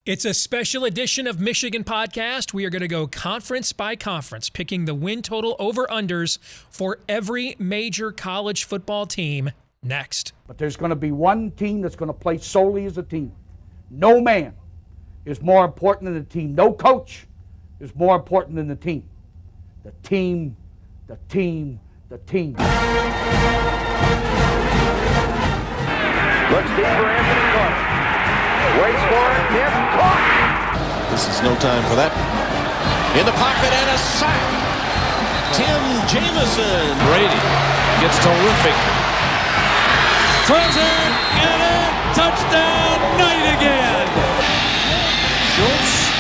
It's a special edition of Michigan Podcast. We are going to go conference by conference, picking the win total over-unders for every major college football team next. But there's going to be one team that's going to play solely as a team. No man is more important than the team. No coach is more important than the team. The team, the team, the team. Looks deep for Anthony Clark. Waits for it, hit, caught! This is no time for that. In the pocket and a sack. Tim Jamison. Brady gets terrific. Throws it, and a touchdown, Knight again. Schultz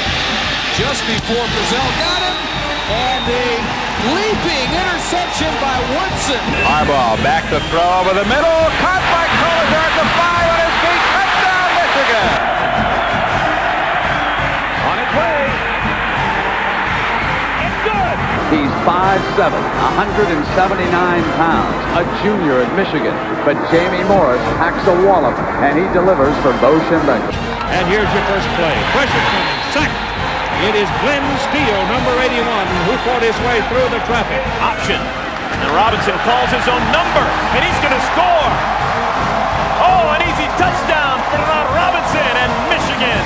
just before Brazil got him, and a leaping interception by Woodson. Harbaugh back to throw over the middle, caught by Collier at the 5 on his feet, touchdown Michigan. On its way. It's good. He's 5'7", 179 pounds, a junior at Michigan. But Jamie Morris packs a wallop, and he delivers for Bo Schembechler. And here's your first play. Pressure coming, sack. It is Glenn Steele, number 81, who fought his way through the traffic. Option. And Robinson calls his own number, and he's going to score. Oh, an easy touchdown for Robinson and Michigan.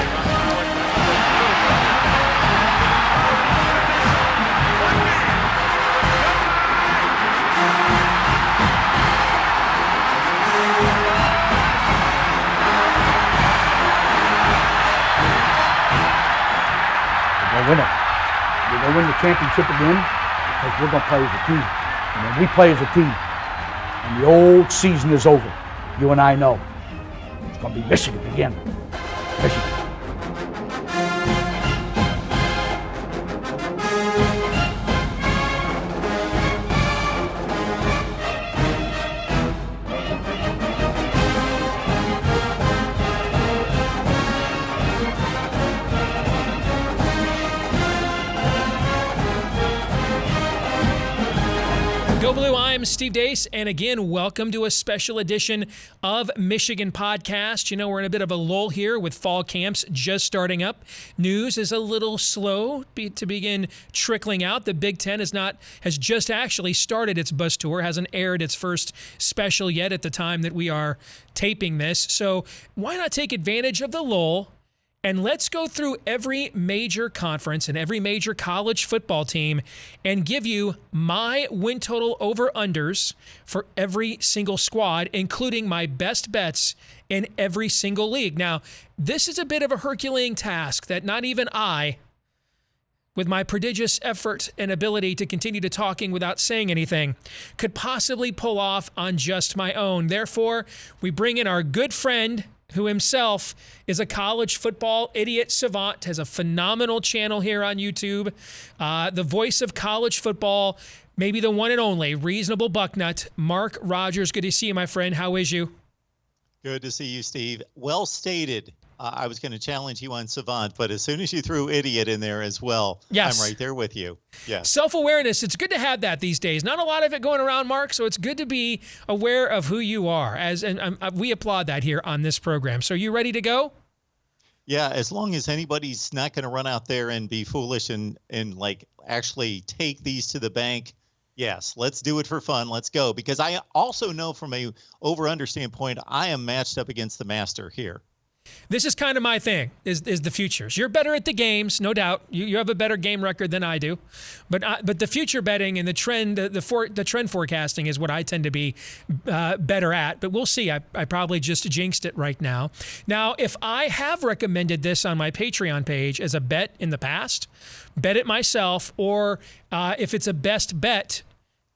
We're going to win it. We're going to win the championship again because we're going to play as a team. And when we play as a team and the old season is over, you and I know it's going to be Michigan again. Michigan. Go Blue, I'm Steve Deace, and again, welcome to a special edition of Michigan Podcast. You know, we're in a bit of a lull here with fall camps just starting up. News is a little slow to begin trickling out. The Big Ten has just actually started its bus tour, hasn't aired its first special yet at the time that we are taping this. So why not take advantage of the lull? And let's go through every major conference and every major college football team and give you my win total over-unders for every single squad, including my best bets in every single league. Now, this is a bit of a Herculean task that not even I, with my prodigious effort and ability to continue to talking without saying anything, could possibly pull off on just my own. Therefore, we bring in our good friend, who himself is a college football idiot savant, has a phenomenal channel here on YouTube, the voice of college football, maybe the one and only reasonable bucknut, Mark Rogers. Good to see you, my friend. How is you? Good to see you, Steve. Well stated. I was going to challenge you on savant, but as soon as you threw idiot in there as well, yes. I'm right there with you. Yes. Self-awareness, it's good to have that these days. Not a lot of it going around, Mark, so it's good to be aware of who you are. We applaud that here on this program. So you ready to go? Yeah, as long as anybody's not going to run out there and be foolish and like actually take these to the bank. Yes, let's do it for fun. Let's go. Because I also know from a over-under standpoint, I am matched up against the master here. This is kind of my thing, is the futures. You're better at the games, no doubt. You have a better game record than I do. But the future betting and the trend forecasting is what I tend to be better at. But we'll see. I probably just jinxed it right now. Now, if I have recommended this on my Patreon page as a bet in the past, bet it myself, or if it's a best bet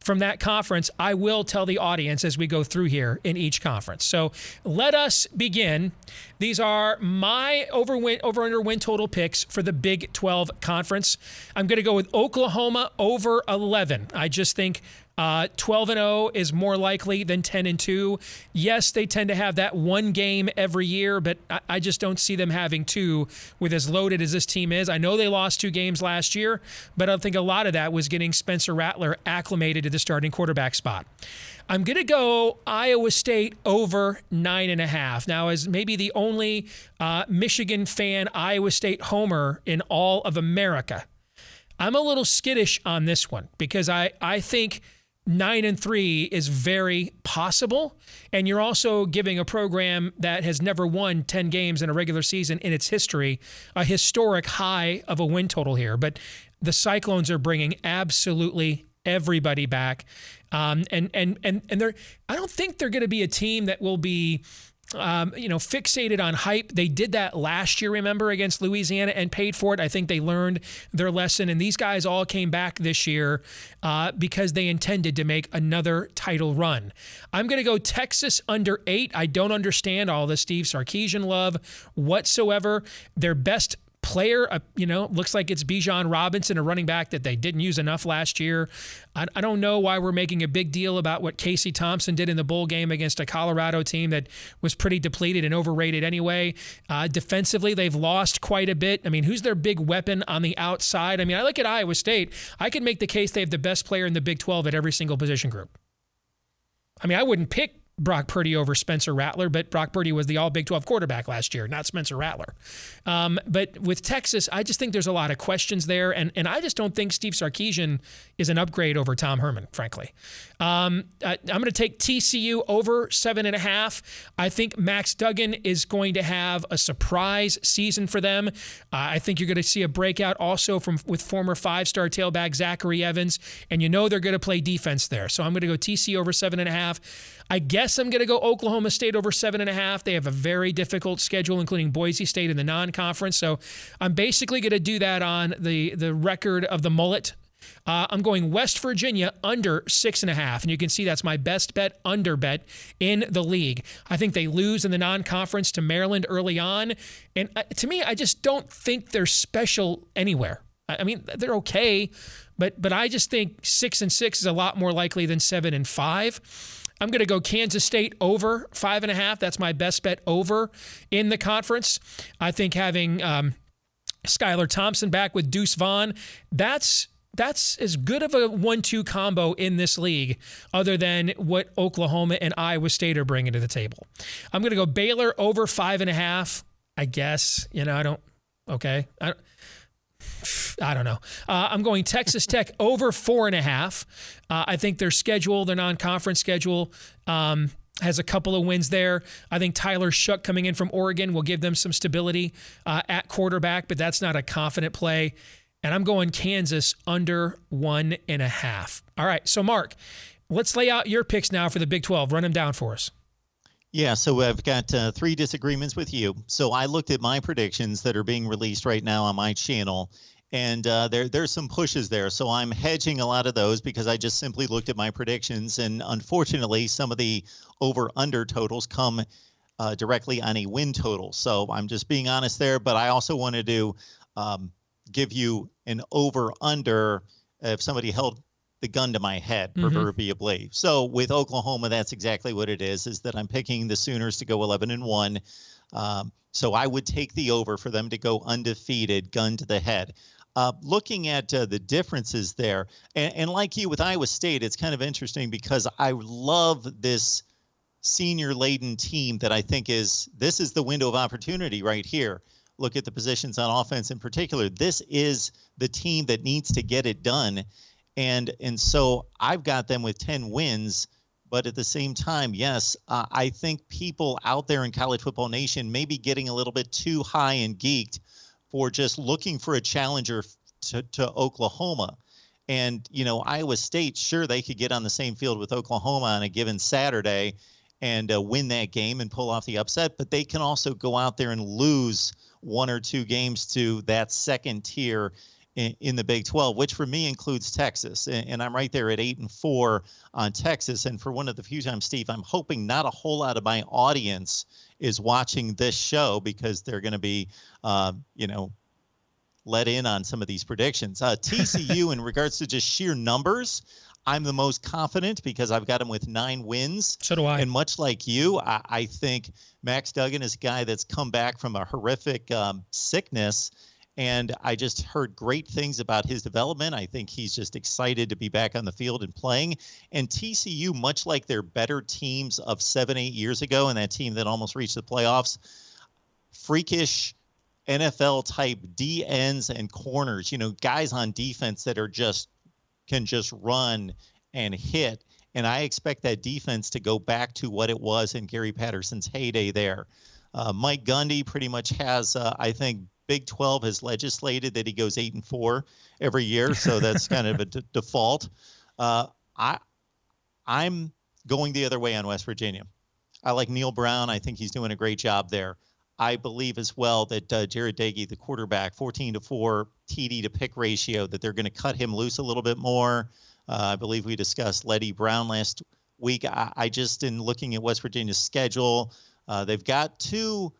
from that conference, I will tell the audience as we go through here in each conference. So let us begin. These are my over-under win total picks for the Big 12 Conference. I'm going to go with Oklahoma over 11. I just think 12-0 is more likely than 10-2. Yes, they tend to have that one game every year, but I just don't see them having two with as loaded as this team is. I know they lost 2 games last year, but I think a lot of that was getting Spencer Rattler acclimated to the starting quarterback spot. I'm going to go Iowa State over 9.5. Now, as maybe the only Michigan fan Iowa State homer in all of America, I'm a little skittish on this one because I think 9-3 is very possible. And you're also giving a program that has never won 10 games in a regular season in its history a historic high of a win total here. But the Cyclones are bringing absolutely everybody back. And they're, I don't think they're going to be a team that will be fixated on hype. They did that last year, remember, against Louisiana and paid for it. I think they learned their lesson. And these guys all came back this year because they intended to make another title run. I'm going to go Texas under 8. I don't understand all the Steve Sarkisian love whatsoever. Their best player, looks like it's Bijan Robinson, a running back that they didn't use enough last year. I don't know why we're making a big deal about what Casey Thompson did in the bowl game against a Colorado team that was pretty depleted and overrated anyway. Defensively, they've lost quite a bit. I mean, who's their big weapon on the outside? I mean, I look at Iowa State. I could make the case they have the best player in the Big 12 at every single position group. I mean, I wouldn't pick Brock Purdy over Spencer Rattler, but Brock Purdy was the all Big 12 quarterback last year, not Spencer Rattler. But with Texas, I just think there's a lot of questions there, and I just don't think Steve Sarkisian is an upgrade over Tom Herman, frankly. I'm going to take TCU over 7.5. I think Max Duggan is going to have a surprise season for them. I think you're going to see a breakout also with former 5-star tailback Zachary Evans, and they're going to play defense there. So I'm going to go TCU over 7.5. I guess I'm going to go Oklahoma State over 7.5. They have a very difficult schedule, including Boise State in the non-conference. So I'm basically going to do that on the record of the mullet. I'm going West Virginia under 6.5. And you can see that's my best bet, under bet in the league. I think they lose in the non-conference to Maryland early on. And to me, I just don't think they're special anywhere. I mean, they're okay, but I just think 6-6 is a lot more likely than 7-5. I'm going to go Kansas State over 5.5. That's my best bet over in the conference. I think having Skylar Thompson back with Deuce Vaughn, that's as good of a 1-2 combo in this league other than what Oklahoma and Iowa State are bringing to the table. I'm going to go Baylor over 5.5, I guess. I don't know. I'm going Texas Tech over 4.5. I think their schedule, their non-conference schedule, has a couple of wins there. I think Tyler Shook coming in from Oregon will give them some stability at quarterback, but that's not a confident play. And I'm going Kansas under 1.5. All right, so Mark, let's lay out your picks now for the Big 12. Run them down for us. Yeah, so I've got 3 disagreements with you. So I looked at my predictions that are being released right now on my channel, and there's some pushes there. So I'm hedging a lot of those because I just simply looked at my predictions, and unfortunately, some of the over/under totals come directly on a win total. So I'm just being honest there, but I also wanted to give you an over/under if somebody held the gun to my head, proverbially. So with Oklahoma, that's exactly what it is that I'm picking the Sooners to go 11-1. So I would take the over for them to go undefeated, gun to the head. Looking at the differences there, and like you with Iowa State, it's kind of interesting because I love this senior-laden team that I think this is the window of opportunity right here. Look at the positions on offense in particular. This is the team that needs to get it done. And so I've got them with 10 wins, but at the same time, yes, I think people out there in College Football Nation may be getting a little bit too high and geeked for just looking for a challenger to Oklahoma. And, Iowa State, sure, they could get on the same field with Oklahoma on a given Saturday and win that game and pull off the upset, but they can also go out there and lose 1 or 2 games to that second tier in the Big 12, which for me includes Texas. And I'm right there at 8-4 on Texas. And for one of the few times, Steve, I'm hoping not a whole lot of my audience is watching this show because they're going to be, let in on some of these predictions. TCU, in regards to just sheer numbers, I'm the most confident because I've got them with 9 wins. So do I. And much like you, I think Max Duggan is a guy that's come back from a horrific sickness. And I just heard great things about his development. I think he's just excited to be back on the field and playing. And TCU, much like their better teams of 7-8 years ago, and that team that almost reached the playoffs, freakish NFL type DNs and corners, guys on defense that can just run and hit. And I expect that defense to go back to what it was in Gary Patterson's heyday there. Mike Gundy pretty much has, I think, Big 12 has legislated that he goes 8-4 every year, so that's kind of a default. I'm going the other way on West Virginia. I like Neil Brown. I think he's doing a great job there. I believe as well that Jared Dagey, the quarterback, 14-4 TD to pick ratio, that they're going to cut him loose a little bit more. I believe we discussed Letty Brown last week. I just, in looking at West Virginia's schedule, they've got two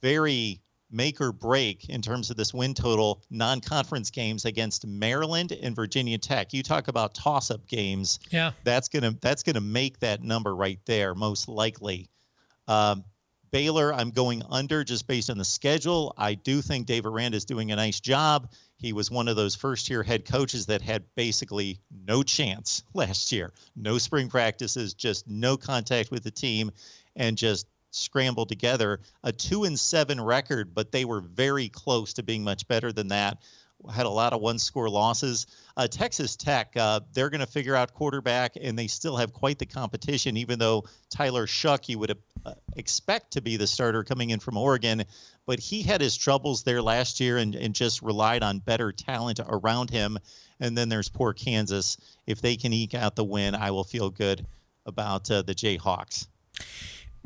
very make or break in terms of this win total non-conference games against Maryland and Virginia Tech. You talk about toss-up games. Yeah, that's gonna make that number right there most likely. Baylor, I'm going under just based on the schedule. I do think Dave Aranda is doing a nice job. He was one of those first-year head coaches that had basically no chance last year. No spring practices, just no contact with the team, and just scrambled together a 2-7 record, but they were very close to being much better than that. Had a lot of one-score losses. Texas Tech, they're going to figure out quarterback, and they still have quite the competition, even though Tyler Shuck, you would expect to be the starter coming in from Oregon, but he had his troubles there last year and just relied on better talent around him. And then there's poor Kansas. If they can eke out the win, I will feel good about the Jayhawks.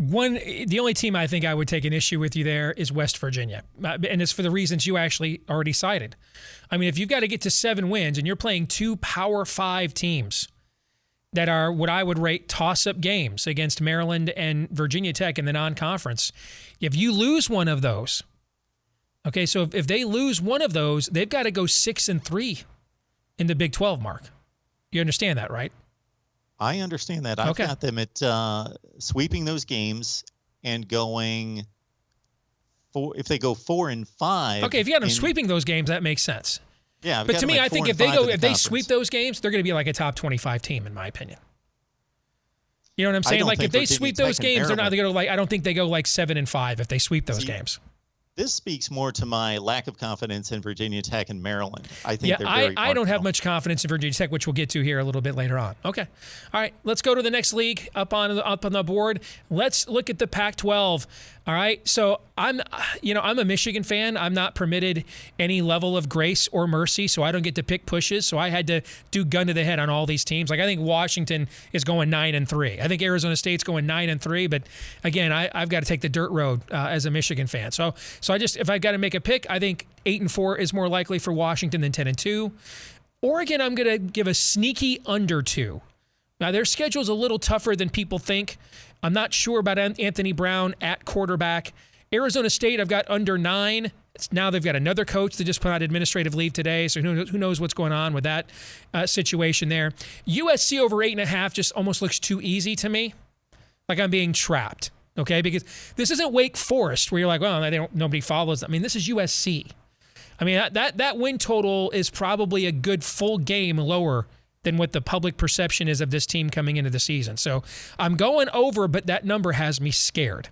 The only team I think I would take an issue with you there is West Virginia. And it's for the reasons you actually already cited. I mean, if you've got to get to 7 wins and you're playing 2 Power 5 teams that are what I would rate toss-up games against Maryland and Virginia Tech in the non-conference, if you lose one of those, okay, so if they lose one of those, they've got to go 6-3 in the Big 12, Mark. You understand that, right? I understand that. I've got them at sweeping those games and going if they go 4-5. Okay, if you got them sweeping those games, that makes sense. Yeah, but to me, I think if they sweep those games, they're going to be like a top 25 team, in my opinion. You know what I'm saying? Like if they sweep those games, they're not going to I don't think they go like 7-5 if they sweep those games. This speaks more to my lack of confidence in Virginia Tech and Maryland. I think they're very I don't have much confidence in Virginia Tech, which we'll get to here a little bit later on. Okay. All right, let's go to the next league up on the board. Let's look at the Pac-12. All right, so I'm a Michigan fan. I'm not permitted any level of grace or mercy, so I don't get to pick pushes. So I had to do gun to the head on all these teams. Like I think Washington is going 9-3. I think Arizona State's going 9-3. But again, I've got to take the dirt road as a Michigan fan. So if I've got to make a pick, I think 8-4 is more likely for Washington than 10-2. Oregon, I'm going to give a sneaky under 2. Now, their schedule's a little tougher than people think. I'm not sure about Anthony Brown at quarterback. Arizona State, I've got under 9. Now they've got another coach that just put out administrative leave today, so who knows what's going on with that situation there. USC over 8.5 just almost looks too easy to me. Like I'm being trapped, okay? Because this isn't Wake Forest where you're like, well, nobody follows. I mean, this is USC. I mean, that win total is probably a good full game lower than what the public perception is of this team coming into the season. So I'm going over, but that number has me scared.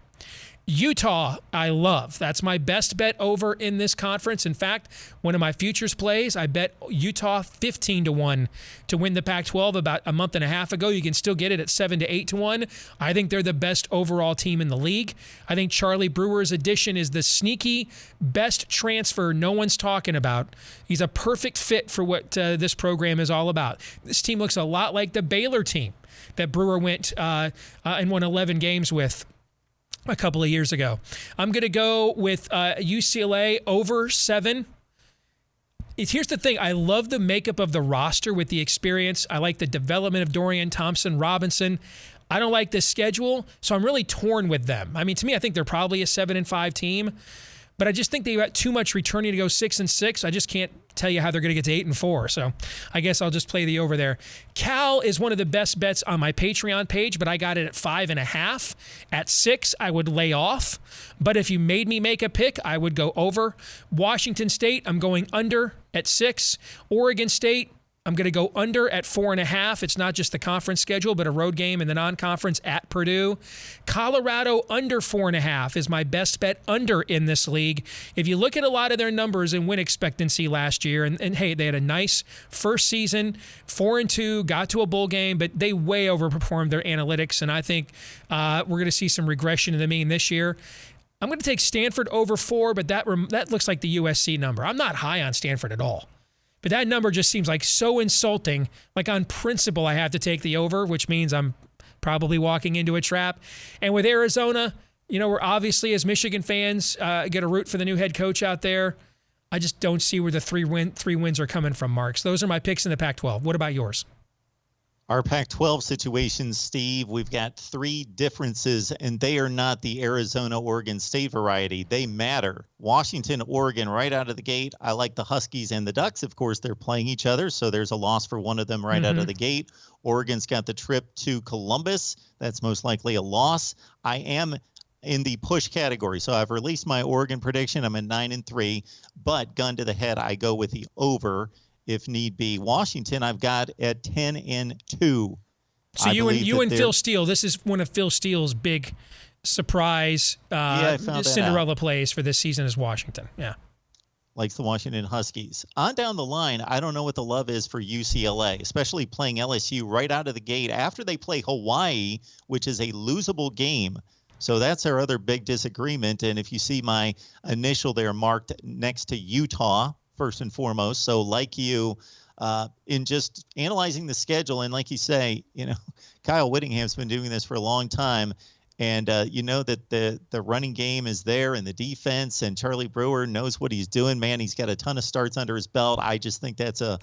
Utah, I love. That's my best bet over in this conference. In fact, one of my futures plays, I bet Utah 15-1 to win the Pac-12 about a month and a half ago. You can still get it at 7-8-1. I think they're the best overall team in the league. I think Charlie Brewer's addition is the sneaky best transfer no one's talking about. He's a perfect fit for what this program is all about. This team looks a lot like the Baylor team that Brewer went and won 11 games with a couple of years ago. I'm going to go with UCLA over 7. Here's the thing. I love the makeup of the roster with the experience. I like the development of Dorian Thompson-Robinson. I don't like the schedule, so I'm really torn with them. I mean, to me, I think they're probably a 7-5 team, but I just think they got too much returning to go 6-6. I just can't tell you how they're going to get to 8-4. So I guess I'll just play the over there. Cal is one of the best bets on my Patreon page, but I got it at 5.5. At 6, I would lay off. But if you made me make a pick, I would go over. Washington State, I'm going under at 6. Oregon State, I'm going to go under at 4.5. It's not just the conference schedule, but a road game in the non-conference at Purdue. Colorado under 4.5 is my best bet under in this league. If you look at a lot of their numbers and win expectancy last year, and hey, they had a nice first season, 4-2, got to a bowl game, but they way overperformed their analytics, and I think we're going to see some regression to the mean this year. I'm going to take Stanford over 4, but that looks like the USC number. I'm not high on Stanford at all. But that number just seems like so insulting. Like on principle, I have to take the over, which means I'm probably walking into a trap. And with Arizona, we're obviously, as Michigan fans, get a root for the new head coach out there. I just don't see where the three wins are coming from, Marks. Those are my picks in the Pac-12. What about yours? Our Pac-12 situation, Steve, we've got 3 differences, and they are not the Arizona-Oregon State variety. They matter. Washington, Oregon, right out of the gate. I like the Huskies and the Ducks. Of course, they're playing each other, so there's a loss for one of them right out of the gate. Oregon's got the trip to Columbus. That's most likely a loss. I am in the push category, so I've released my Oregon prediction. I'm at 9-3, but gun to the head, I go with the over if need be. Washington, I've got at 10-2. So you and Phil Steele, this is one of Phil Steele's big surprise Cinderella plays for this season is Washington. Yeah. Likes the Washington Huskies. On down the line, I don't know what the love is for UCLA, especially playing LSU right out of the gate after they play Hawaii, which is a losable game. So that's our other big disagreement. And if you see my initial there marked next to Utah, first and foremost. So like you, in just analyzing the schedule, and like you say, Kyle Whittingham's been doing this for a long time, and that the running game is there and the defense, and Charlie Brewer knows what he's doing. Man, he's got a ton of starts under his belt. I just think that's a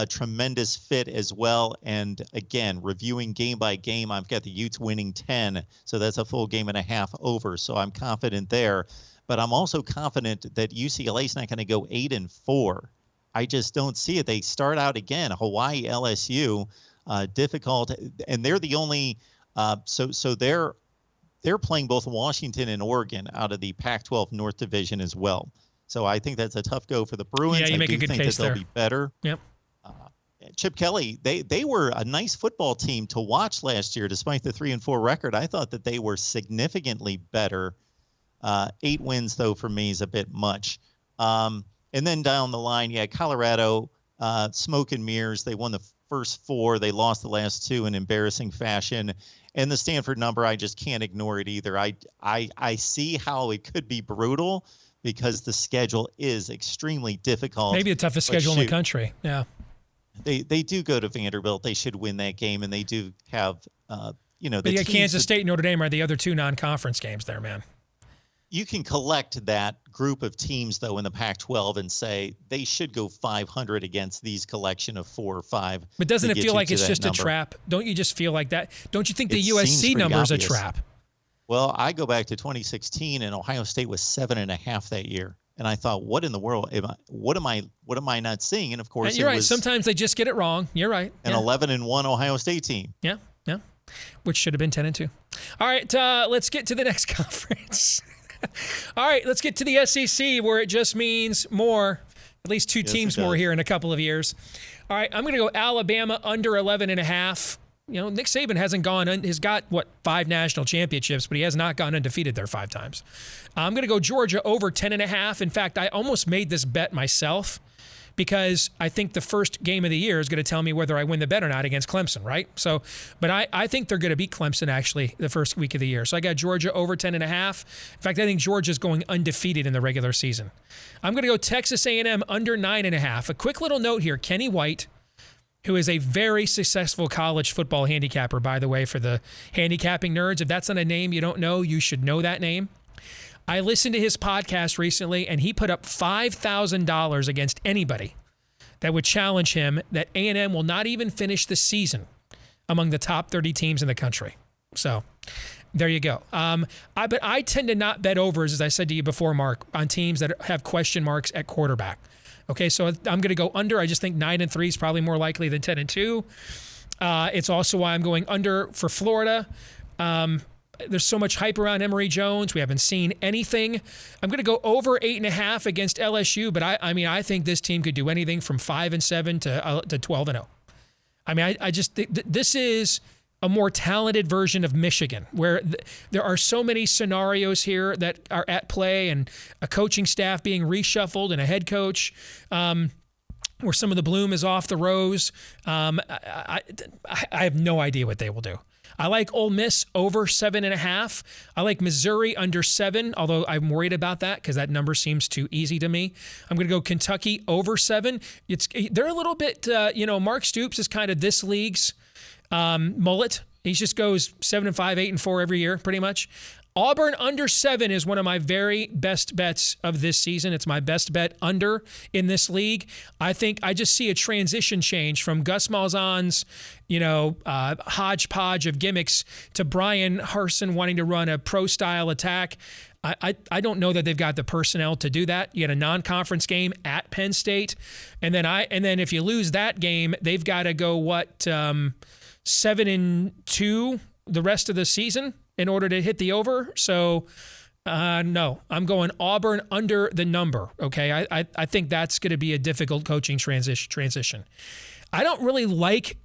tremendous fit as well. And again, reviewing game by game, I've got the Utes winning 10, so that's a full game and a half over. So I'm confident there. But I'm also confident that UCLA's not going to go 8-4. I just don't see it. They start out again, Hawaii, LSU, difficult, and they're the only. So they're playing both Washington and Oregon out of the Pac-12 North Division as well. So I think that's a tough go for the Bruins. Yeah, you make a good case there. They'll be better. Yep. Chip Kelly, they were a nice football team to watch last year, despite the 3-4 record. I thought that they were significantly better. 8 wins, though, for me is a bit much. And then down the line, Colorado, smoke and mirrors. They won the first 4. They lost the last 2 in embarrassing fashion. And the Stanford number, I just can't ignore it either. I see how it could be brutal because the schedule is extremely difficult. Maybe the toughest schedule in the country. Yeah. They do go to Vanderbilt. They should win that game, and they do have, But you got Kansas State and Notre Dame are the other 2 non-conference games there, man. You can collect that group of teams, though, in the Pac-12 and say they should go 500 against these collection of 4 or 5. But doesn't it feel like it's just a trap? Don't you just feel like that? Don't you think the USC number is a trap? Well, I go back to 2016, and Ohio State was 7.5 that year. And I thought, what in the world? What am I not seeing? And of course, you're right. Sometimes they just get it wrong. You're right. An 11-1 Ohio State team. Yeah, which should have been 10-2. All right, let's get to the next conference. All right, let's get to the SEC, where it just means more, at least 2 teams more here in a couple of years. All right, I'm going to go Alabama under 11.5. Nick Saban hasn't has got 5 national championships, but he has not gone undefeated there 5 times. I'm going to go Georgia over 10.5. In fact, I almost made this bet myself because I think the first game of the year is going to tell me whether I win the bet or not against Clemson, right? So, but I think they're going to beat Clemson actually the first week of the year. So I got Georgia over 10.5. In fact, I think Georgia's going undefeated in the regular season. I'm going to go Texas A&M under 9.5. A quick little note here, Kenny White, who is a very successful college football handicapper, by the way, for the handicapping nerds. If that's not a name you don't know, you should know that name. I listened to his podcast recently, and he put up $5,000 against anybody that would challenge him that A&M will not even finish the season among the top 30 teams in the country. So there you go. But I tend to not bet overs, as I said to you before, Mark, on teams that have question marks at quarterback. Okay, so I'm going to go under. I just think 9-3 is probably more likely than 10-2. It's also why I'm going under for Florida. There's so much hype around Emory Jones. We haven't seen anything. I'm going to go over 8.5 against LSU, but I think this team could do anything from 5-7 to 12-0. I mean, I just think this is a more talented version of Michigan, where there are so many scenarios here that are at play, and a coaching staff being reshuffled and a head coach where some of the bloom is off the rose. I have no idea what they will do. I like Ole Miss over 7.5. I like Missouri under 7, although I'm worried about that because that number seems too easy to me. I'm going to go Kentucky over 7. They're a little bit, Mark Stoops is kind of this league's mullet. He just goes 7-5, 8-4 every year, pretty much. Auburn under 7 is one of my very best bets of this season. It's my best bet under in this league. I think I just see a transition change from Gus Malzahn's, hodgepodge of gimmicks to Brian Harsin wanting to run a pro-style attack. I don't know that they've got the personnel to do that. You get a non-conference game at Penn State, and then if you lose that game, they've got to go 7-2 the rest of the season in order to hit the over. So no, I'm going Auburn under the number. Okay, I think that's going to be a difficult coaching transition. I don't really like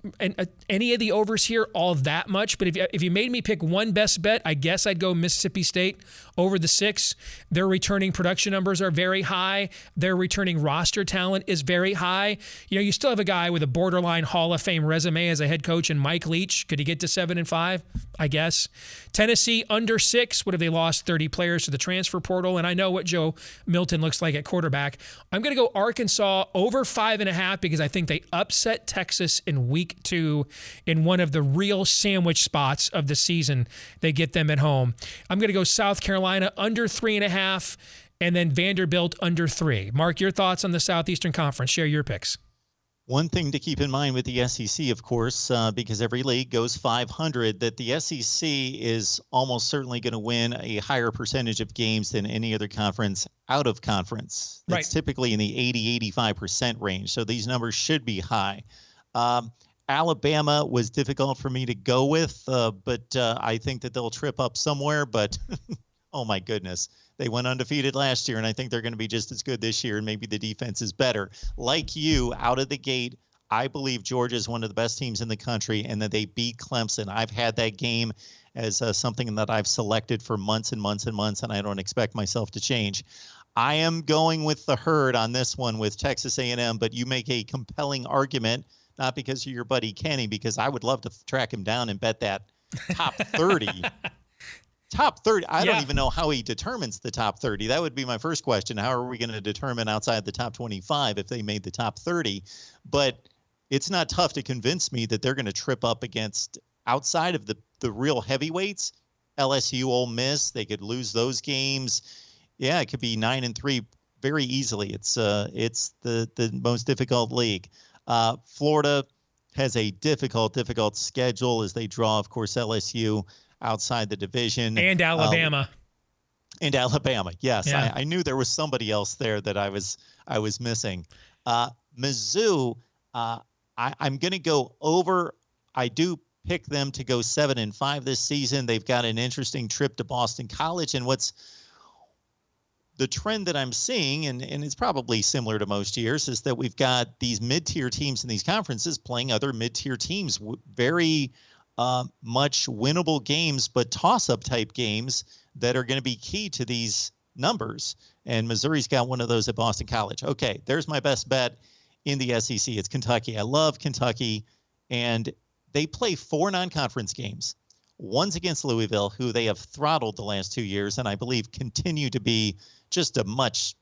any of the overs here all that much, but if you made me pick one best bet, I guess I'd go Mississippi State over the 6. Their returning production numbers are very high. Their returning roster talent is very high. You still have a guy with a borderline Hall of Fame resume as a head coach in Mike Leach. Could he get to 7-5? I guess. Tennessee under 6. What if they lost 30 players to the transfer portal? And I know what Joe Milton looks like at quarterback. I'm going to go Arkansas over 5.5 because I think they upset Texas in week 2 in one of the real sandwich spots of the season. They get them at home. I'm going to go South Carolina under 3.5 and then Vanderbilt under 3. Mark, your thoughts on the Southeastern Conference. Share your picks. One thing to keep in mind with the SEC, of course, because every league goes 500, that the SEC is almost certainly going to win a higher percentage of games than any other conference out of conference. That's typically in the 80-85% range. So these numbers should be high. Alabama was difficult for me to go with, but I think that they'll trip up somewhere. But oh, my goodness. They went undefeated last year, and I think they're going to be just as good this year, and maybe the defense is better. Like you, out of the gate, I believe Georgia is one of the best teams in the country, and that they beat Clemson. I've had that game as something that I've selected for months and months and months, and I don't expect myself to change. I am going with the herd on this one with Texas A&M, but you make a compelling argument, not because of your buddy Kenny, because I would love to track him down and bet that top 30. Top 30. I don't even know how he determines the top 30. That would be my first question. How are we going to determine outside the top 25 if they made the top 30? But it's not tough to convince me that they're going to trip up against outside of the real heavyweights. LSU, Ole Miss, they could lose those games. Yeah, it could be 9-3 very easily. It's the most difficult league. Florida has a difficult schedule as they draw, of course, LSU outside the division. And Alabama. Yes. Yeah. I knew there was somebody else there that I was missing. Mizzou, I'm going to go over. I do pick them to go 7-5 this season. They've got an interesting trip to Boston College. And what's the trend that I'm seeing, and it's probably similar to most years, is that we've got these mid-tier teams in these conferences playing other mid-tier teams. Very much winnable games, but toss-up type games that are going to be key to these numbers. And Missouri's got one of those at Boston College. Okay, there's my best bet in the SEC. It's Kentucky. I love Kentucky. And they play 4 non-conference games. One's against Louisville, who they have throttled the last 2 years, and I believe continue to be just a much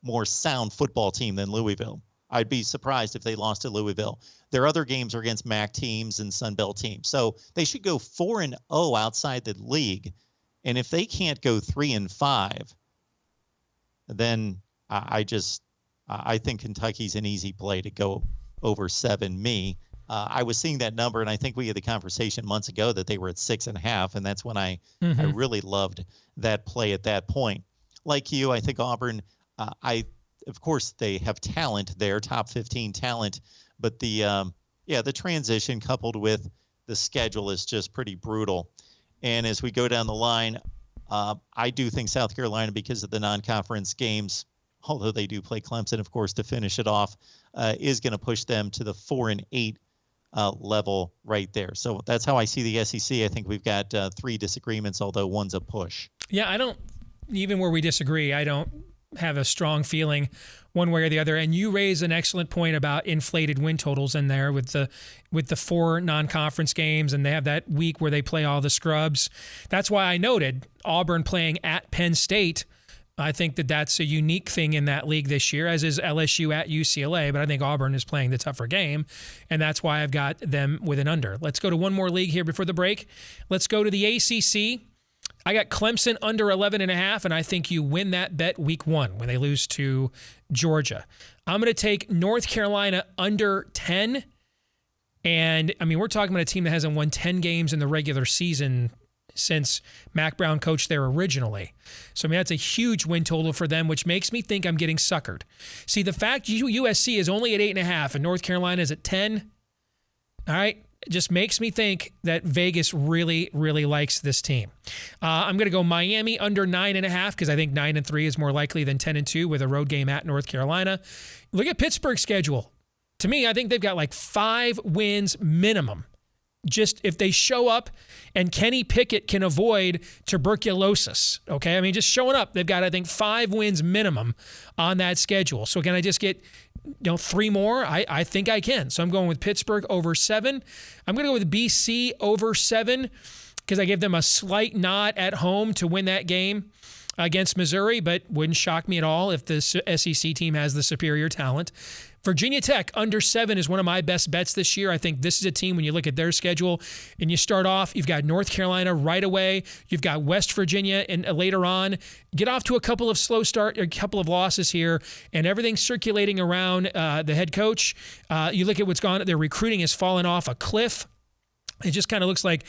more sound football team than Louisville. I'd be surprised if they lost to Louisville. Their other games are against MAC teams and Sun Belt teams. So they should go 4-0 outside the league. And if they can't go 3-5, then I think Kentucky's an easy play to go over 7. I was seeing that number, and I think we had the conversation months ago that they were at 6.5, and that's when I really loved that play at that point. Like you, I think Auburn, of course, they have talent there, top 15 talent, but the transition coupled with the schedule is just pretty brutal. And as we go down the line, I do think South Carolina, because of the non-conference games, although they do play Clemson, of course, to finish it off, is going to push them to the 4-8 level right there. So that's how I see the SEC. I think we've got 3 disagreements, although one's a push. Yeah, I don't, even where we disagree, I don't have a strong feeling one way or the other. And you raise an excellent point about inflated win totals in there with the 4 non-conference games, and they have that week where they play all the scrubs. That's why I noted Auburn playing at Penn State. I think that that's a unique thing in that league this year, as is LSU at UCLA, but I think Auburn is playing the tougher game, and that's why I've got them with an under. Let's go to one more league here before the break. Let's go to the ACC. I got Clemson under 11.5, and I think you win that bet week 1 when they lose to Georgia. I'm going to take North Carolina under 10, and, I mean, we're talking about a team that hasn't won 10 games in the regular season since Mac Brown coached there originally. So, I mean, that's a huge win total for them, which makes me think I'm getting suckered. See, the fact USC is only at 8.5 and North Carolina is at 10, all right, it just makes me think that Vegas really, really likes this team. I'm going to go Miami under 9.5 because I think 9-3 is more likely than 10-2 with a road game at North Carolina. Look at Pittsburgh's schedule. To me, I think they've got like 5 wins minimum. Just if they show up and Kenny Pickett can avoid tuberculosis, okay? I mean, just showing up, they've got, I think, 5 wins minimum on that schedule. So can I just get 3 more? I think I can. So I'm going with Pittsburgh over 7. I'm going to go with BC over 7 because I give them a slight nod at home to win that game against Missouri, but wouldn't shock me at all if the SEC team has the superior talent. Virginia Tech under 7 is one of my best bets this year. I think this is a team, when you look at their schedule and you start off, you've got North Carolina right away. You've got West Virginia and later on. Get off to a couple of slow start, a couple of losses here, and everything's circulating around the head coach. You look at what's gone. Their recruiting has fallen off a cliff. It just kind of looks like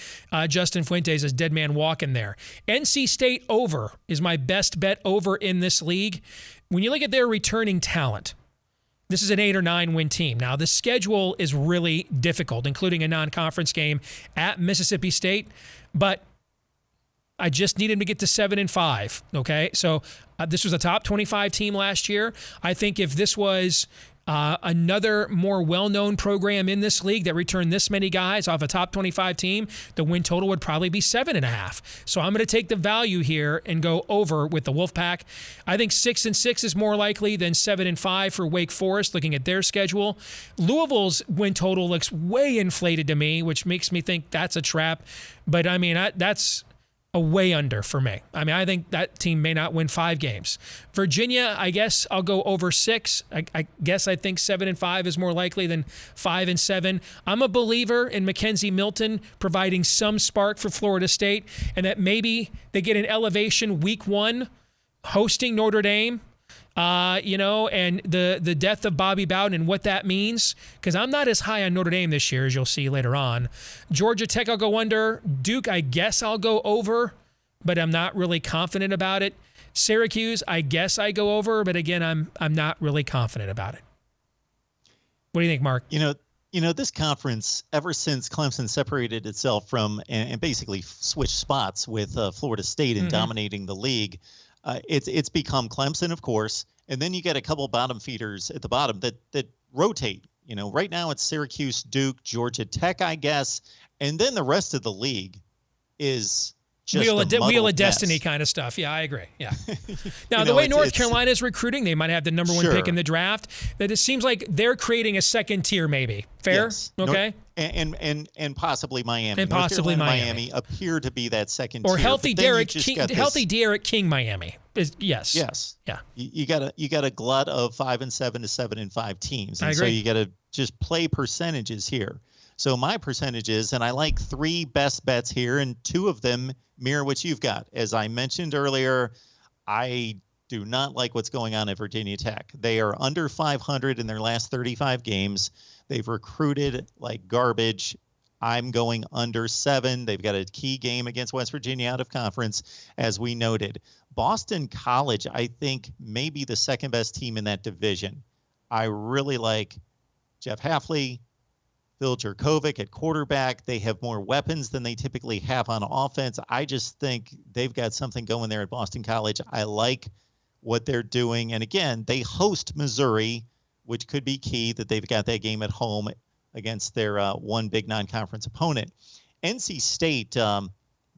Justin Fuentes is dead man walking there. NC State over is my best bet over in this league. When you look at their returning talent, this is an 8 or 9 win team. Now, the schedule is really difficult, including a non-conference game at Mississippi State, but I just need him to get to 7-5, okay? So this was a top 25 team last year. I think if this was another more well-known program in this league that returned this many guys off a top 25 team, the win total would probably be 7.5. So I'm going to take the value here and go over with the Wolfpack. I think 6-6 is more likely than 7-5 for Wake Forest, looking at their schedule. Louisville's win total looks way inflated to me, which makes me think that's a trap. But, I mean, that's a way under for me. I mean, I think that team may not win 5 games. Virginia, I guess I'll go over 6. I guess I think 7-5 is more likely than 5-7. I'm a believer in Mackenzie Milton providing some spark for Florida State, and that maybe they get an elevation week 1 hosting Notre Dame. And the death of Bobby Bowden and what that means, because I'm not as high on Notre Dame this year, as you'll see later on. Georgia Tech, I'll go under. Duke, I guess I'll go over, but I'm not really confident about it. Syracuse, I guess I go over, but again, I'm not really confident about it. What do you think, Mark? You know, this conference, ever since Clemson separated itself from and basically switched spots with Florida State and dominating the league, it's become Clemson, of course, and then you get a couple bottom feeders at the bottom that rotate. You know, right now it's Syracuse, Duke, Georgia Tech, I guess, and then the rest of the league is just wheel of destiny kind of stuff. Yeah, I agree. Yeah. Now, the way North Carolina is recruiting, they might have the number 1 pick in the draft. That it seems like they're creating a second tier, maybe. Fair? Yes. Okay. And possibly Miami. And possibly Miami appear to be that second tier. Or healthy Derek King Miami. Yes. Yeah. You got a glut of 5-7 to 7-5 teams. And I agree. So you got to just play percentages here. So my percentages, and I like 3 best bets here, and 2 of them mirror what you've got. As I mentioned earlier, I do not like what's going on at Virginia Tech. They are under 500 in their last 35 games. They've recruited like garbage. I'm going under 7. They've got a key game against West Virginia out of conference, as we noted. Boston College, I think, may be the second best team in that division. I really like Jeff Hafley, Phil Jurkovic at quarterback. They have more weapons than they typically have on offense. I just think they've got something going there at Boston College. I like what they're doing. And again, they host Missouri, which could be key that they've got that game at home against their one big non-conference opponent. NC State,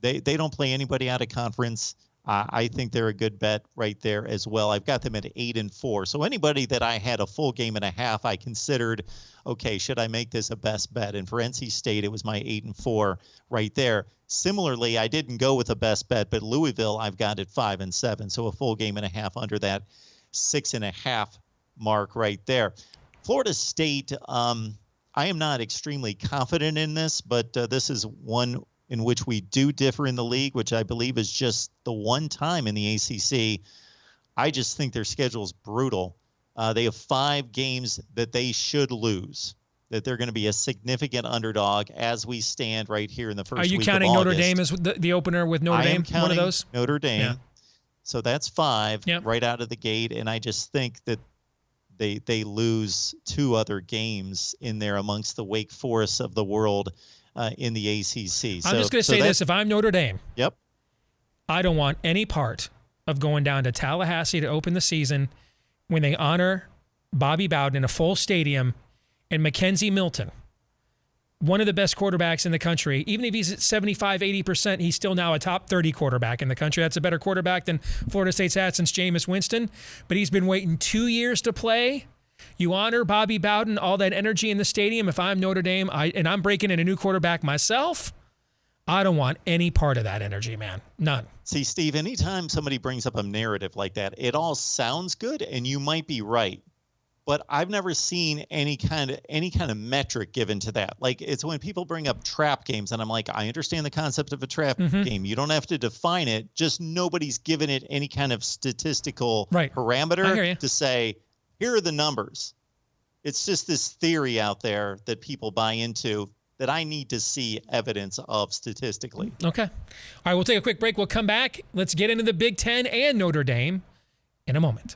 they don't play anybody out of conference. I think they're a good bet right there as well. I've got them at 8-4. So anybody that I had a full game and a half, I considered, okay, should I make this a best bet? And for NC State, it was my 8-4 right there. Similarly, I didn't go with a best bet, but Louisville, I've got at 5-7. So a full game and a half under that 6.5 mark right there. Florida State, I am not extremely confident in this, but this is one in which we do differ in the league, which I believe is just the one time in the ACC. I just think their schedule is brutal. They have 5 games that they should lose, that they're going to be a significant underdog as we stand right here in the first week of August. Are you counting Notre Dame as the opener with Notre Dame? One of those? Notre Dame. Yeah. So that's 5 yep. right out of the gate, and I just think that they lose 2 other games in there amongst the Wake Forests of the world in the ACC. I'm just going to say this. If I'm Notre Dame, yep, I don't want any part of going down to Tallahassee to open the season when they honor Bobby Bowden in a full stadium and Mackenzie Milton, one of the best quarterbacks in the country. Even if he's at 75, 80%, he's still now a top 30 quarterback in the country. That's a better quarterback than Florida State's had since Jameis Winston. But he's been waiting 2 years to play. You honor Bobby Bowden, all that energy in the stadium. If I'm Notre Dame and I'm breaking in a new quarterback myself, I don't want any part of that energy, man. None. See, Steve, anytime somebody brings up a narrative like that, it all sounds good, and you might be right. But I've never seen any kind of metric given to that. Like, it's when people bring up trap games, and I'm like, I understand the concept of a trap game. You don't have to define it. Just nobody's given it any kind of statistical parameter to say, here are the numbers. It's just this theory out there that people buy into that I need to see evidence of statistically. Okay. All right, we'll take a quick break. We'll come back. Let's get into the Big Ten and Notre Dame in a moment.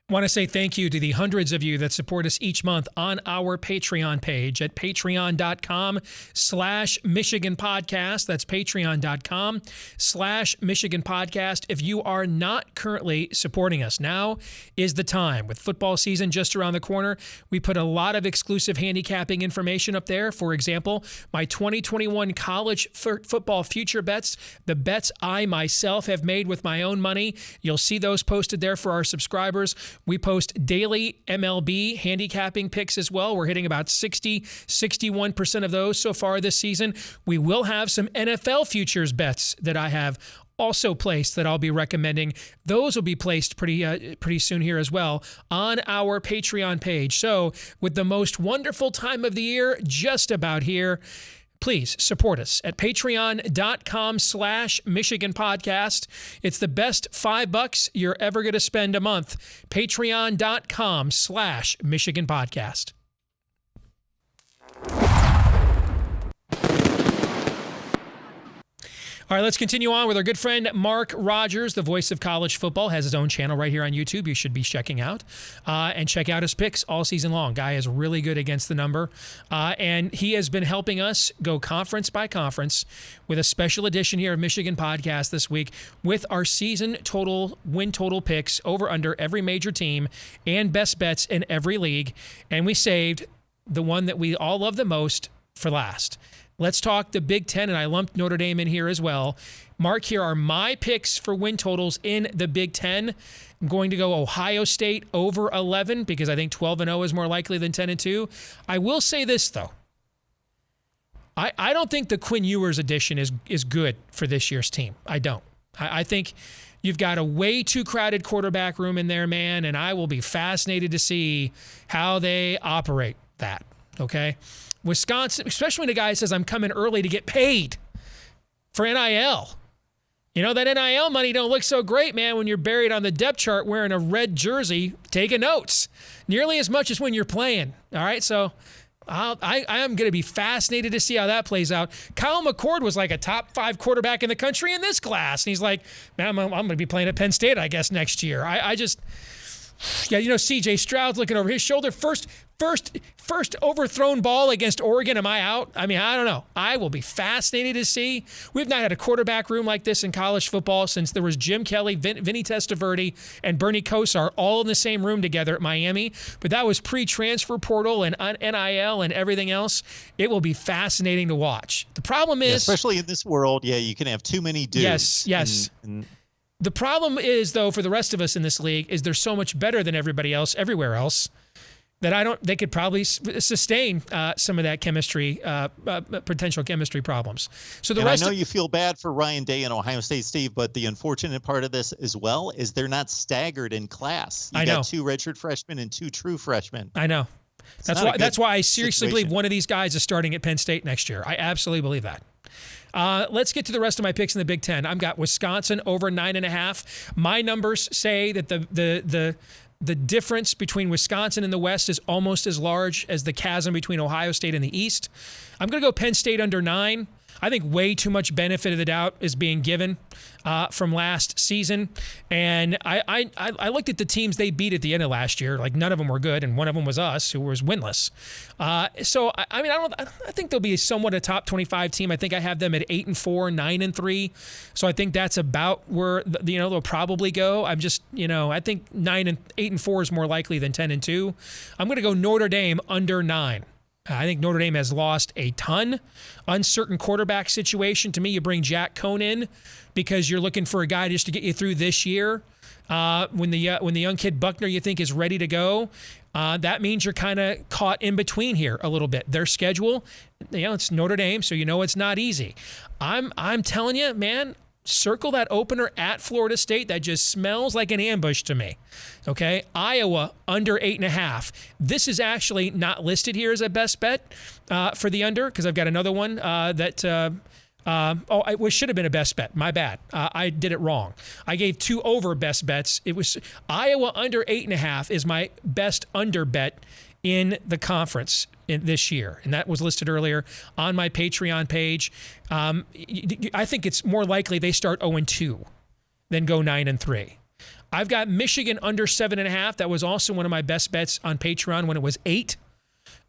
I want to say thank you to the hundreds of you that support us each month on our Patreon page at patreon.com/Michigan Podcast. That's patreon.com/Michigan Podcast. If you are not currently supporting us, now is the time. With football season just around the corner, we put a lot of exclusive handicapping information up there. For example, my 2021 college football future bets, the bets I myself have made with my own money. You'll see those posted there for our subscribers. We post daily MLB handicapping picks as well. We're hitting about 61% of those so far this season. We will have some NFL futures bets that I have also placed that I'll be recommending. Those will be placed pretty soon here as well on our Patreon page. So with the most wonderful time of the year just about here, please support us at patreon.com/Michigan Podcast. It's the best $5 you're ever going to spend a month. Patreon.com/Michigan Podcast. All right, let's continue on with our good friend Mark Rogers, the voice of college football, has his own channel right here on YouTube. You should be checking out and check out his picks all season long. Guy is really good against the number, and he has been helping us go conference by conference with a special edition here of Michigan Podcast this week with our season total, win total picks over under every major team and best bets in every league, and we saved the one that we all love the most for last. Let's talk the Big Ten, and I lumped Notre Dame in here as well. Mark, here are my picks for win totals in the Big Ten. I'm going to go Ohio State over 11 because I think 12-0 is more likely than 10-2. I will say this, though. I don't think the Quinn Ewers edition is good for this year's team. I don't. I think you've got a way too crowded quarterback room in there, man, and I will be fascinated to see how they operate that, okay? Wisconsin, especially when a guy says, I'm coming early to get paid for NIL. You know, that NIL money don't look so great, man, when you're buried on the depth chart wearing a red jersey, taking notes, nearly as much as when you're playing. All right, so I am going to be fascinated to see how that plays out. Kyle McCord was like a top 5 quarterback in the country in this class. And he's like, man, I'm going to be playing at Penn State, I guess, next year. I just, C.J. Stroud's looking over his shoulder. First overthrown ball against Oregon. Am I out? I mean, I don't know. I will be fascinated to see. We've not had a quarterback room like this in college football since there was Jim Kelly, Vinny Testaverde, and Bernie Kosar all in the same room together at Miami. But that was pre-transfer portal and NIL and everything else. It will be fascinating to watch. The problem is... especially in this world, you can have too many dudes. Yes. The problem is, though, for the rest of us in this league, is they're so much better than everybody else, everywhere else, that they could probably sustain some of that chemistry, potential chemistry problems. So I know you feel bad for Ryan Day and Ohio State, Steve, but the unfortunate part of this as well is they're not staggered in class. You got 2 redshirt freshmen and 2 true freshmen. I know. That's why I seriously believe one of these guys is starting at Penn State next year. I absolutely believe that. Let's get to the rest of my picks in the Big Ten. I've got Wisconsin over 9.5. My numbers say that the difference between Wisconsin and the West is almost as large as the chasm between Ohio State and the East. I'm going to go Penn State under 9. I think way too much benefit of the doubt is being given from last season. And I looked at the teams they beat at the end of last year. Like, none of them were good, and one of them was us, who was winless. I think they'll be somewhat a top 25 team. I think I have them at 8-4, 9-3. So I think that's about where they'll probably go. I'm just, I think 8-4 is more likely than 10-2. I'm going to go Notre Dame under 9. I think Notre Dame has lost a ton. Uncertain quarterback situation. To me, you bring Jack Cohn in because you're looking for a guy just to get you through this year. When the young kid Buckner you think is ready to go, that means you're kind of caught in between here a little bit. Their schedule, it's Notre Dame, so it's not easy. I'm telling you, man. Circle that opener at Florida State. That just smells like an ambush to me. Okay, Iowa under 8.5. This is actually not listed here as a best bet for the under because I've got another one it should have been a best bet. My bad. I did it wrong. I gave 2 over best bets. It was Iowa under 8.5 is my best under bet in the conference in this year, and that was listed earlier on my Patreon page. I think it's more likely they start 0-2 than go 9-3. I've got Michigan under 7.5. That was also one of my best bets on Patreon when it was 8,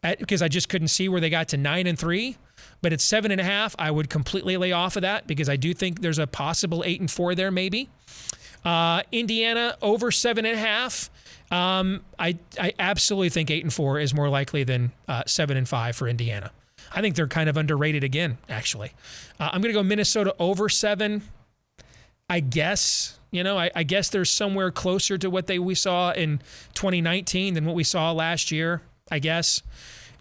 because I just couldn't see where they got to 9-3. But at 7.5, I would completely lay off of that because I do think there's a possible 8-4 there maybe. Indiana over 7.5. I absolutely think 8-4 is more likely than 7-5 for Indiana. I think they're kind of underrated again, actually. I'm going to go Minnesota over 7. I guess, I guess they're somewhere closer to what we saw in 2019 than what we saw last year, I guess.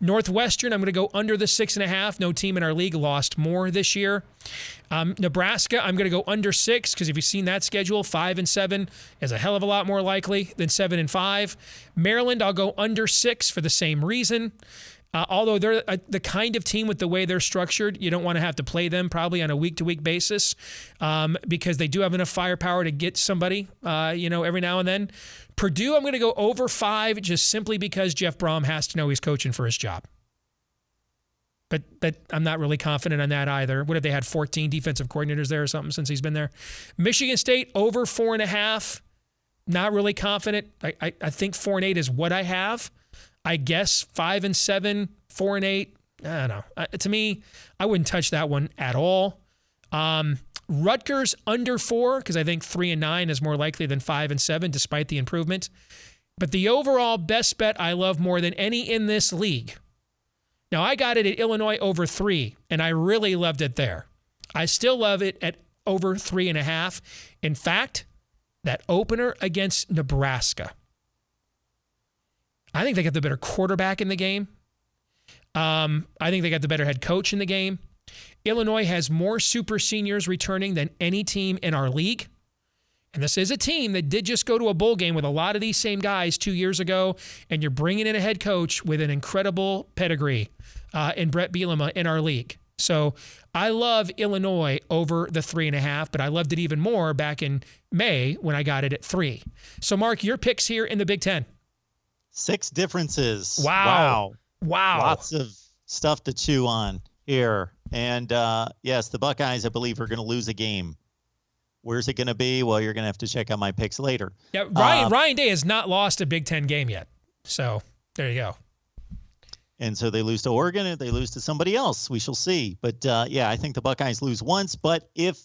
Northwestern, I'm going to go under the 6.5. No team in our league lost more this year. Nebraska, I'm going to go under 6 because if you've seen that schedule, 5-7 is a hell of a lot more likely than 7-5. Maryland, I'll go under 6 for the same reason. Although they're the kind of team with the way they're structured, you don't want to have to play them probably on a week-to-week basis because they do have enough firepower to get somebody, every now and then. Purdue, I'm going to go over 5 just simply because Jeff Brom has to know he's coaching for his job. But I'm not really confident on that either. What have they had, 14 defensive coordinators there or something since he's been there? Michigan State, over 4.5. Not really confident. I think 4-8 is what I have. I guess 5-7, 4-8. I don't know. To me, I wouldn't touch that one at all. Rutgers under 4 because I think 3-9 is more likely than 5-7 despite the improvement. But the overall best bet I love more than any in this league. Now, I got it at Illinois over 3, and I really loved it there. I still love it at over 3.5. In fact, that opener against Nebraska, I think they got the better quarterback in the game. I think they got the better head coach in the game. Illinois has more super seniors returning than any team in our league. And this is a team that did just go to a bowl game with a lot of these same guys 2 years ago, and you're bringing in a head coach with an incredible pedigree in Brett Bielema in our league. So I love Illinois over the 3.5, but I loved it even more back in May when I got it at 3. So, Mark, your picks here in the Big Ten. 6 differences. Wow. Wow. Lots of stuff to chew on here. And yes, the Buckeyes, I believe, are going to lose a game. Where's it going to be? Well, you're going to have to check out my picks later. Yeah, Ryan Day has not lost a Big Ten game yet. So there you go. And so they lose to Oregon and they lose to somebody else. We shall see. But yeah, I think the Buckeyes lose once. But if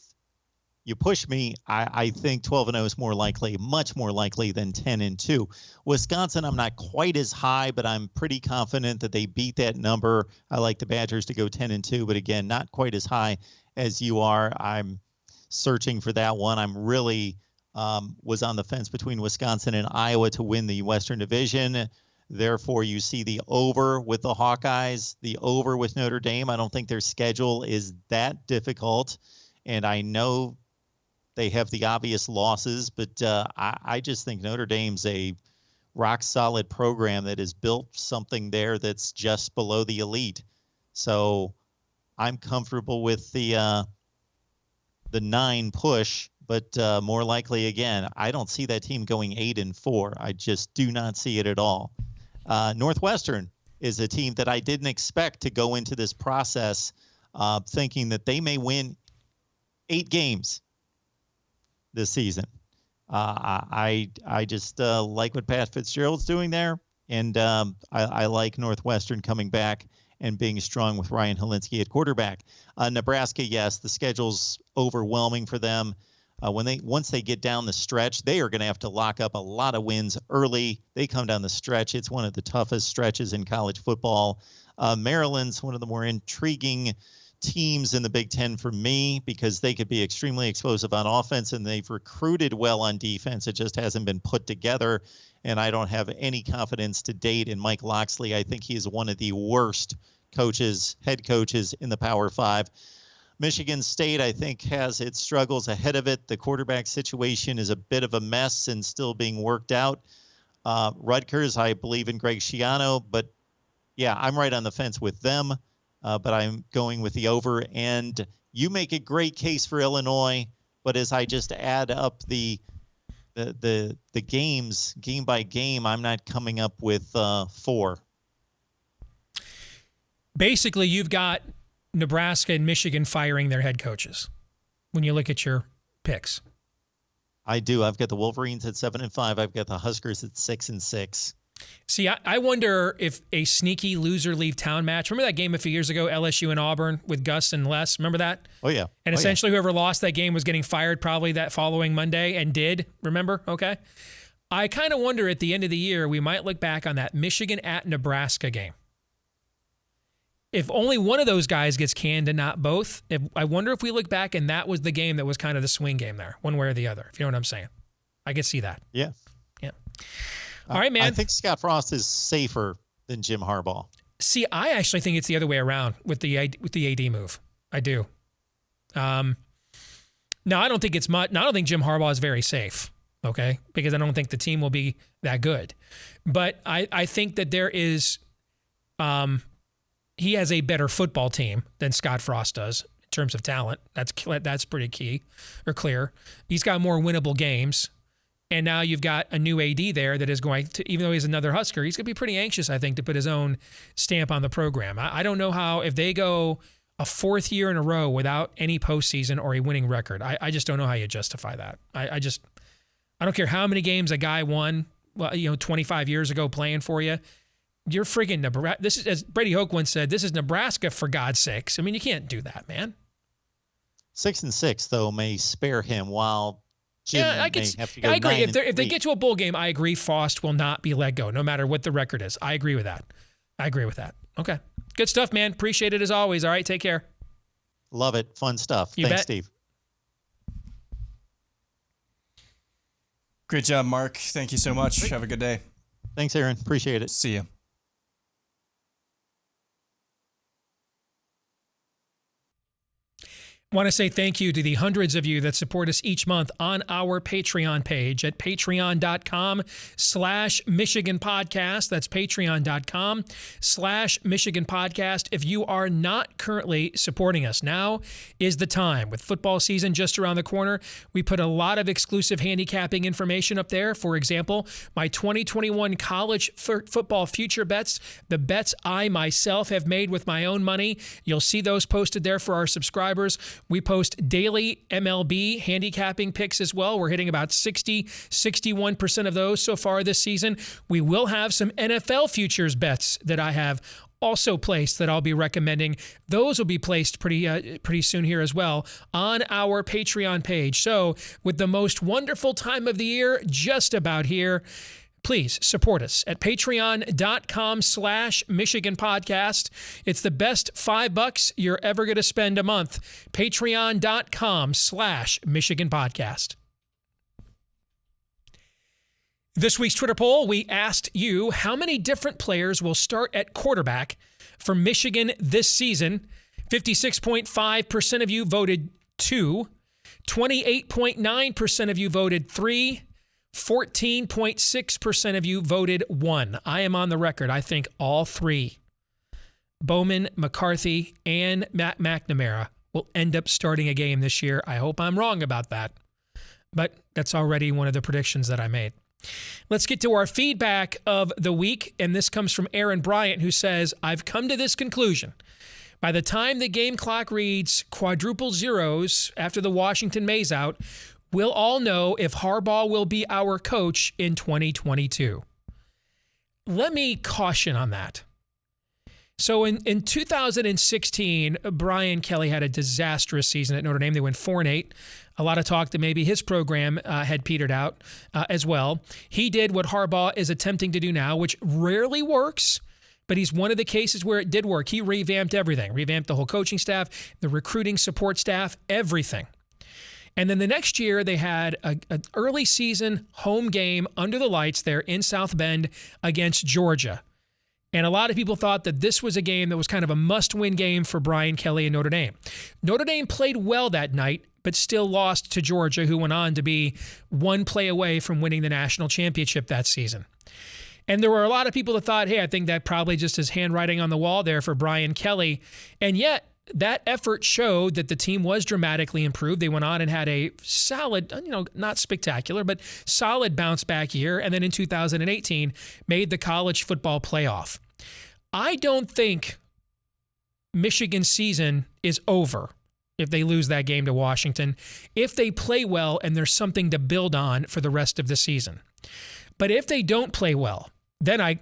you push me, I think 12-0 is more likely, much more likely than 10-2. Wisconsin, I'm not quite as high, but I'm pretty confident that they beat that number. I like the Badgers to go 10-2, but again, not quite as high as you are. I'm searching for that one. I'm really was on the fence between Wisconsin and Iowa to win the Western Division. Therefore, you see the over with the Hawkeyes, the over with Notre Dame. I don't think their schedule is that difficult. And I know they have the obvious losses, but I just think Notre Dame's a rock-solid program that has built something there that's just below the elite. So I'm comfortable with the 9 push, but more likely, again, I don't see that team going 8-4. I just do not see it at all. Northwestern is a team that I didn't expect to go into this process thinking that they may win 8 games this season. I just like what Pat Fitzgerald's doing there, and I like Northwestern coming back and being strong with Ryan Helinski at quarterback. Nebraska, yes, the schedule's overwhelming for them. Once they get down the stretch, they are going to have to lock up a lot of wins early. They come down the stretch. It's one of the toughest stretches in college football. Maryland's one of the more intriguing teams in the Big Ten for me because they could be extremely explosive on offense, and they've recruited well on defense. It just hasn't been put together, and I don't have any confidence to date in Mike Loxley. I think he is one of the worst head coaches in the Power 5. Michigan State, I think, has its struggles ahead of it. The quarterback situation is a bit of a mess and still being worked out. Rutgers, I believe in Greg Schiano, but yeah, I'm right on the fence with them, but I'm going with the over. And you make a great case for Illinois, but as I just add up the games, game by game, I'm not coming up with 4. Basically, you've got Nebraska and Michigan firing their head coaches when you look at your picks. I do. I've got the Wolverines at 7-5. I've got the Huskers at 6-6. See, I wonder if a sneaky loser leave town match. Remember that game a few years ago, LSU and Auburn with Gus and Les? Remember that? Oh, yeah. And essentially whoever lost that game was getting fired probably that following Monday and did. Remember? Okay. I kind of wonder at the end of the year, we might look back on that Michigan at Nebraska game. If only one of those guys gets canned and not both, I wonder if we look back and that was the game that was kind of the swing game there, one way or the other, if you know what I'm saying. I could see that. Yeah. Yeah. All right, man. I think Scott Frost is safer than Jim Harbaugh. See, I actually think it's the other way around with the AD move. I do. Now, I don't think it's much. I don't think Jim Harbaugh is very safe, okay, because I don't think the team will be that good. But I think that there is he has a better football team than Scott Frost does in terms of talent. That's pretty key or clear. He's got more winnable games. And now you've got a new AD there that is going to, even though he's another Husker, he's going to be pretty anxious, I think, to put his own stamp on the program. I don't know how, if they go a 4th year in a row without any postseason or a winning record, I just don't know how you justify that. I don't care how many games a guy won, 25 years ago playing for you. You're friggin' Nebraska. This is, as Brady Hoke once said, this is Nebraska for God's sakes. I mean, you can't do that, man. 6-6 though may spare him while Jim I agree. If they get to a bowl game, I agree. Frost will not be let go, no matter what the record is. I agree with that. Okay, good stuff, man. Appreciate it as always. All right, take care. Love it. Fun stuff. Thanks, Steve. Great job, Mark. Thank you so much. Have a good day. Thanks, Aaron. Appreciate it. See you. Want to say thank you to the hundreds of you that support us each month on our Patreon page at patreon.com/Michigan Podcast. That's patreon.com/Michigan Podcast. If you are not currently supporting us, now is the time. With football season just around the corner, we put a lot of exclusive handicapping information up there. For example, my 2021 college football future bets, the bets I myself have made with my own money. You'll see those posted there for our subscribers. We post daily MLB handicapping picks as well. We're hitting about 61% of those so far this season. We will have some NFL futures bets that I have also placed that I'll be recommending. Those will be placed pretty soon here as well on our Patreon page. So with the most wonderful time of the year just about here, please support us at patreon.com/Michigan Podcast. It's the best $5 you're ever going to spend a month. Patreon.com/Michigan Podcast. This week's Twitter poll, we asked you how many different players will start at quarterback for Michigan this season. 56.5% of you voted 2. 28.9% of you voted 3. 14.6% of you voted 1. I am on the record. I think all 3, Bowman, McCarthy, and Matt McNamara, will end up starting a game this year. I hope I'm wrong about that, but that's already one of the predictions that I made. Let's get to our feedback of the week, and this comes from Aaron Bryant, who says, I've come to this conclusion. By the time the game clock reads quadruple zeros after the Washington Maze out, we'll all know if Harbaugh will be our coach in 2022. Let me caution on that. So in 2016, Brian Kelly had a disastrous season at Notre Dame. They went 4-8. A lot of talk that maybe his program had petered out as well. He did what Harbaugh is attempting to do now, which rarely works, but he's one of the cases where it did work. He revamped everything, revamped the whole coaching staff, the recruiting support staff, everything. And then the next year, they had an early season home game under the lights there in South Bend against Georgia. And a lot of people thought that this was a game that was kind of a must-win game for Brian Kelly and Notre Dame. Notre Dame played well that night, but still lost to Georgia, who went on to be one play away from winning the national championship that season. And there were a lot of people that thought, hey, I think that probably just is handwriting on the wall there for Brian Kelly. And yet, that effort showed that the team was dramatically improved. They went on and had a solid, not spectacular, but solid bounce back year. And then in 2018, made the college football playoff. I don't think Michigan's season is over if they lose that game to Washington, if they play well and there's something to build on for the rest of the season. But if they don't play well, then I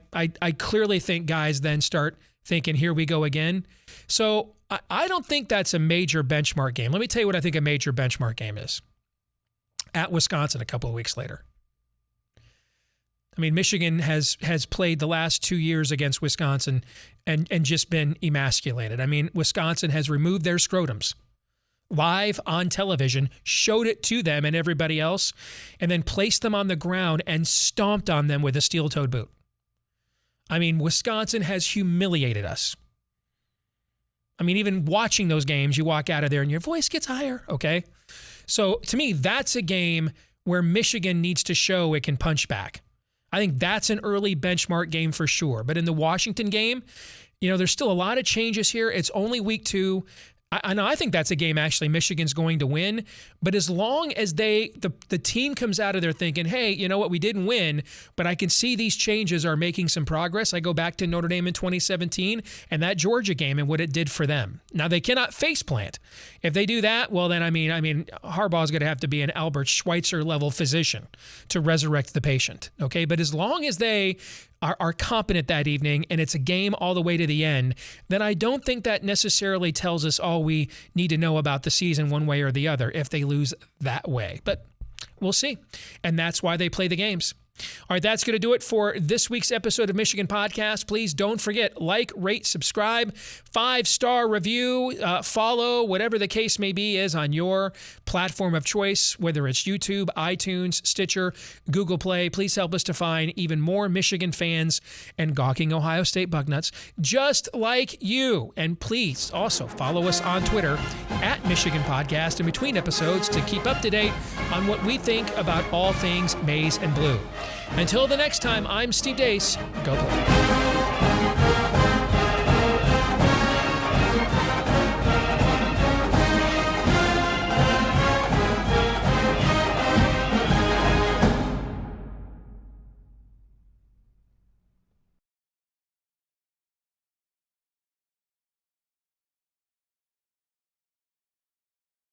clearly think guys then start thinking, here we go again. So I don't think that's a major benchmark game. Let me tell you what I think a major benchmark game is. At Wisconsin a couple of weeks later. I mean, Michigan has played the last 2 years against Wisconsin and just been emasculated. I mean, Wisconsin has removed their scrotums live on television, showed it to them and everybody else, and then placed them on the ground and stomped on them with a steel-toed boot. I mean, Wisconsin has humiliated us. I mean, even watching those games, you walk out of there and your voice gets higher, okay? So to me, that's a game where Michigan needs to show it can punch back. I think that's an early benchmark game for sure. But in the Washington game, there's still a lot of changes here. It's only week 2. I think that's a game actually Michigan's going to win. But as long as the team comes out of there thinking, hey, you know what, we didn't win, but I can see these changes are making some progress. I go back to Notre Dame in 2017 and that Georgia game and what it did for them. Now they cannot faceplant. If they do that, well then I mean Harbaugh's going to have to be an Albert Schweitzer level physician to resurrect the patient. Okay, but as long as they are competent that evening and it's a game all the way to the end, then I don't think that necessarily tells us all we need to know about the season one way or the other if they lose that way. But we'll see. And that's why they play the games. All right, that's going to do it for this week's episode of Michigan Podcast. Please don't forget, like, rate, subscribe, 5-star review, follow, whatever the case may be is on your platform of choice, whether it's YouTube, iTunes, Stitcher, Google Play. Please help us to find even more Michigan fans and gawking Ohio State Bucknuts just like you. And please also follow us on Twitter at Michigan Podcast in between episodes to keep up to date on what we think about all things maize and blue. Until the next time, I'm Steve Deace. Go Blue.